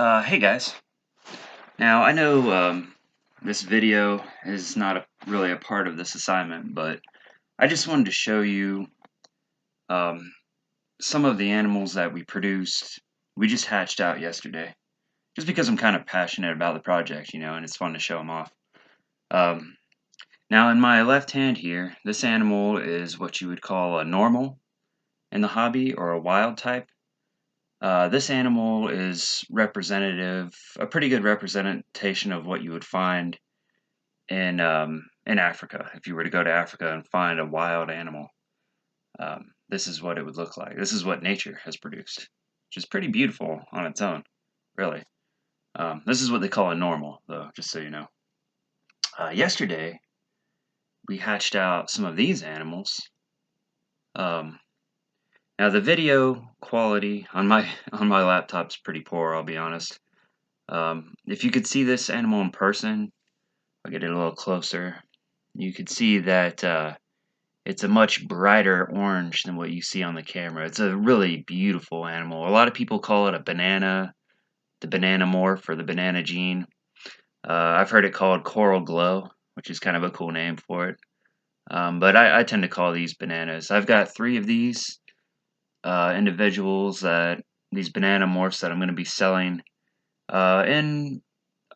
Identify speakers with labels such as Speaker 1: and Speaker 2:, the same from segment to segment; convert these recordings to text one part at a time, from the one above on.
Speaker 1: Hey guys. Now I know this video is not really a part of this assignment, but I just wanted to show you um, some of the animals that we produced. We just hatched out yesterday, just because I'm kind of passionate about the project, and it's fun to show them off. Um, Now in my left hand here, this animal is what you would call a normal in the hobby or a wild type. This animal is a pretty good representation of what you would find in Africa. If you were to go to Africa and find a wild animal, this is what it would look like. This is what nature has produced, which is pretty beautiful on its own, really. This is what they call a normal, though, just so you know. Yesterday, we hatched out some of these animals. Now the video quality on my on my laptop's pretty poor, I'll be honest. If you could see this animal in person, I'll get it a little closer. You could see that it's a much brighter orange than what you see on the camera. It's a really beautiful animal. A lot of people call it a banana, the banana morph or the banana gene. I've heard it called coral glow, which is kind of a cool name for it. But I tend to call these bananas. I've got 3 of these individuals, these banana morphs that I'm going to be selling in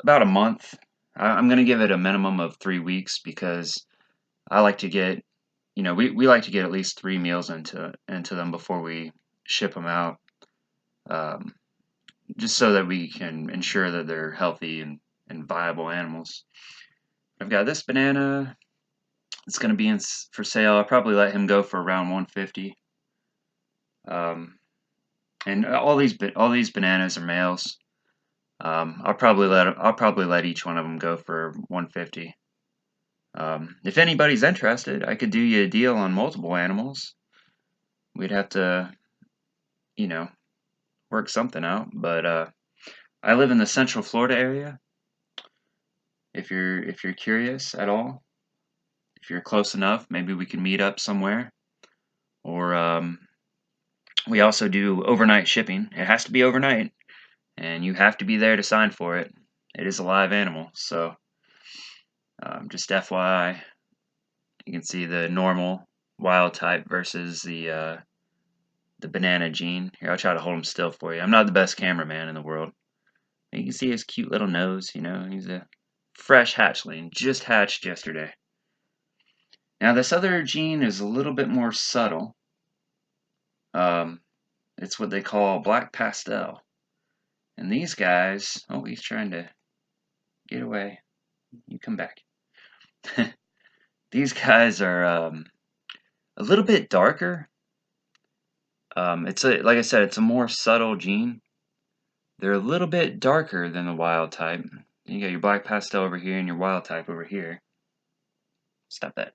Speaker 1: about a month. I'm going to give it a minimum of 3 weeks because I like to get, we like to get at least 3 meals into them before we ship them out, um, just so that we can ensure that they're healthy and viable animals. I've got this banana. It's going to be for sale. I'll probably let him go for around 150. And all these bananas are males. I'll probably let each one of them go for 150. If anybody's interested, I could do you a deal on multiple animals. We'd have to, you know, work something out. But I live in the Central Florida area. If you're curious at all, if you're close enough, maybe we can meet up somewhere. Or we also do overnight shipping. It has to be overnight, and you have to be there to sign for it. It is a live animal, so just FYI, you can see the normal wild type versus the banana gene. Here, I'll try to hold him still for you. I'm not the best cameraman in the world. You can see his cute little nose, he's a fresh hatchling, just hatched yesterday. Now this other gene is a little bit more subtle. It's what they call black pastel. And these guys, oh, he's trying to get away. You come back. These guys are a little bit darker. Like I said, it's a more subtle gene. They're a little bit darker than the wild type. You got your black pastel over here and your wild type over here. Stop that.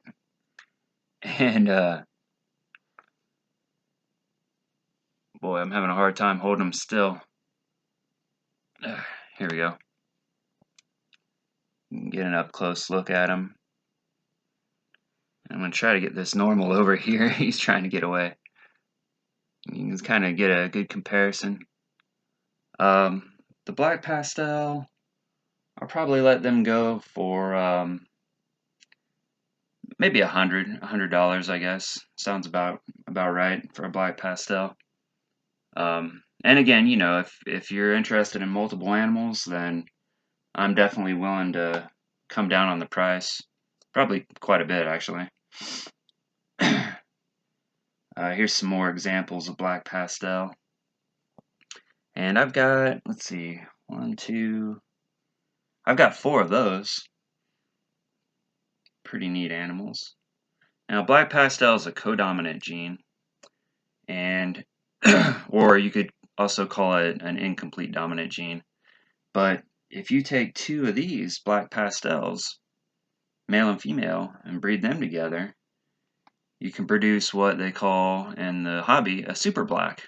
Speaker 1: And boy, I'm having a hard time holding them still. Here we go. Get an up close look at him. I'm going to try to get this normal over here. He's trying to get away. You can kind of get a good comparison. The black pastel, I'll probably let them go for maybe $100, I guess. Sounds about right for a black pastel. And again, if you're interested in multiple animals, then I'm definitely willing to come down on the price. Probably quite a bit, actually. Here's some more examples of black pastel. And I've got, let's see, I've got 4 of those. Pretty neat animals. Now, black pastel is a codominant gene, and or you could also call it an incomplete dominant gene. But if you take 2 of these black pastels, male and female, and breed them together, you can produce what they call in the hobby a super black.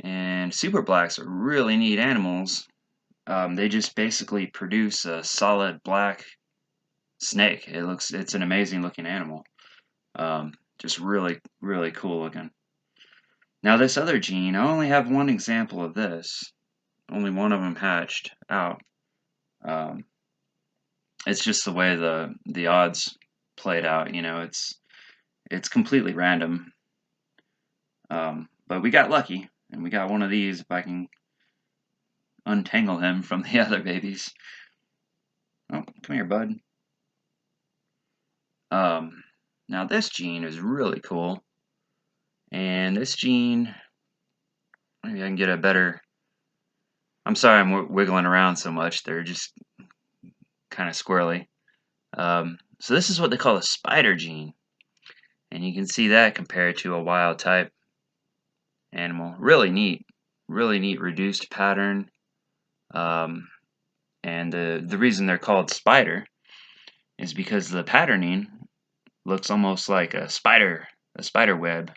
Speaker 1: And super blacks are really neat animals. They just basically produce a solid black snake. It's an amazing looking animal. Just really, really cool looking. Now this other gene, I only have one example of this. only one of them hatched out. It's just the way the odds played out. You know, it's completely random. But we got lucky, and we got one of these. If I can untangle him from the other babies. Oh, come here, bud. Now this gene is really cool, and this gene, maybe I can get a better. I'm sorry, I'm wiggling around so much. They're just kind of squirrely. So this is what they call a spider gene, and you can see that compared to a wild type animal. Really neat reduced pattern. And the reason they're called spider is because the patterning looks almost like a spider web.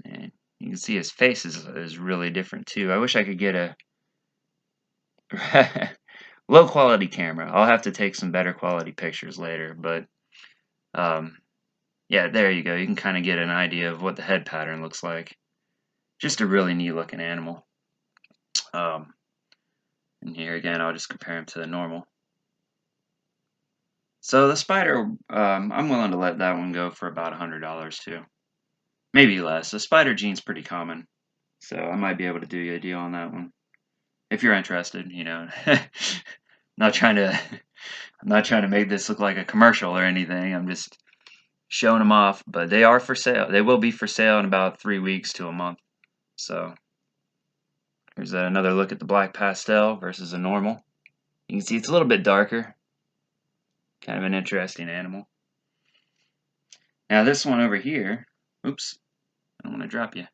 Speaker 1: And you can see his face is really different too. I wish I could get a low quality camera. I'll have to take some better quality pictures later, but yeah, there you go. You can kind of get an idea of what the head pattern looks like. Just a really neat looking animal. And here again, I'll just compare him to the normal. So the spider, I'm willing to let that one go for about $100 too. Maybe less. The spider gene's pretty common, so I might be able to do you a deal on that one. If you're interested, you know. I'm not trying to make this look like a commercial or anything. I'm just showing them off, but they are for sale. They will be for sale in about 3 weeks to a month. So here's another look at the black pastel versus a normal. You can see it's a little bit darker. Kind of an interesting animal. Now this one over here, oops, I don't want to drop you.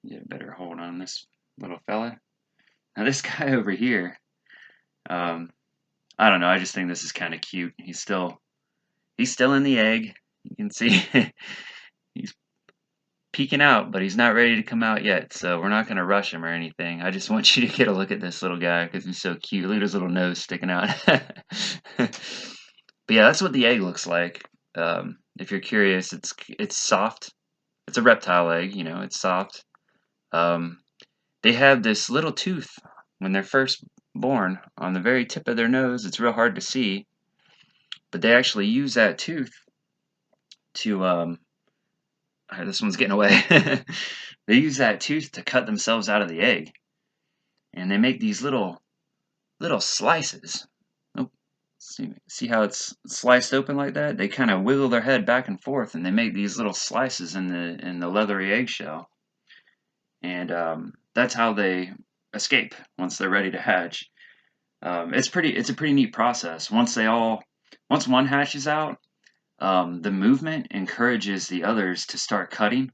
Speaker 1: Get a better hold on this little fella. Now this guy over here, I don't know, I just think this is kind of cute. He's still in the egg. You can see he's peeking out, but he's not ready to come out yet, so we're not going to rush him or anything. I just want you to get a look at this little guy because he's so cute. Look at his little nose sticking out. But yeah, that's what the egg looks like. If you're curious, it's soft. It's a reptile egg, you know, it's soft. They have this little tooth when they're first born on the very tip of their nose. It's real hard to see, but they actually use that tooth to this one's getting away. They use that tooth to cut themselves out of the egg, and they make these little slices. Oh, see how it's sliced open like that? They kind of wiggle their head back and forth, and they make these little slices in the leathery eggshell, and that's how they escape once they're ready to hatch. It's a pretty neat process. Once one hatches out, the movement encourages the others to start cutting,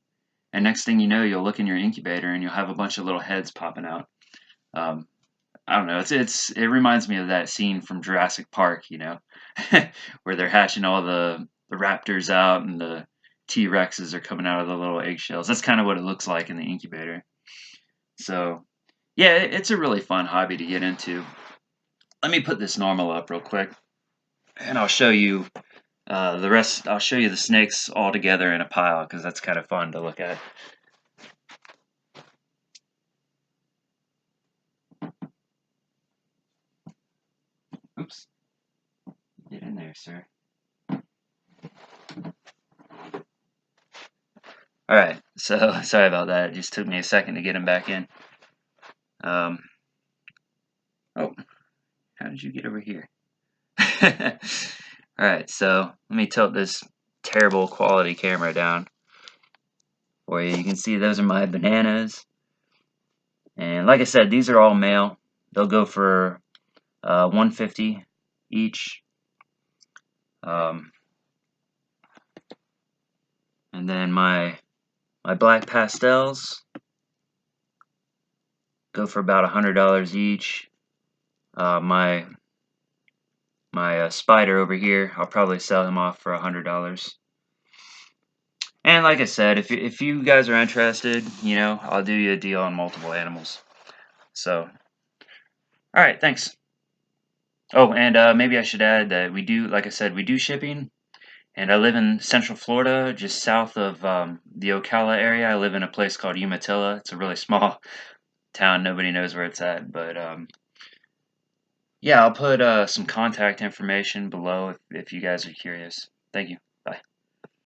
Speaker 1: and next thing you know, you'll look in your incubator and you'll have a bunch of little heads popping out. I don't know. It reminds me of that scene from Jurassic Park, you know, where they're hatching all the raptors out and the T-Rexes are coming out of the little eggshells. That's kind of what it looks like in the incubator. So, yeah, it's a really fun hobby to get into. Let me put this normal up real quick, and I'll show you the rest. I'll show you the snakes all together in a pile because that's kind of fun to look at. Oops. Get in there, sir. Alright, so sorry about that. It just took me a second to get him back in. Oh, how did you get over here? Alright, so let me tilt this terrible quality camera down for you. You can see those are my bananas. And like I said, these are all male. They'll go for $150 each. And then my black pastels go for about $100 each. My spider over here, I'll probably sell him off for $100. And like I said, if you guys are interested, you know, I'll do you a deal on multiple animals. So, all right, thanks. Oh, and maybe I should add that we do, like I said, we do shipping. And I live in Central Florida, just south of the Ocala area. I live in a place called Umatilla. It's a really small town. Nobody knows where it's at, but yeah, I'll put some contact information below if you guys are curious. Thank you.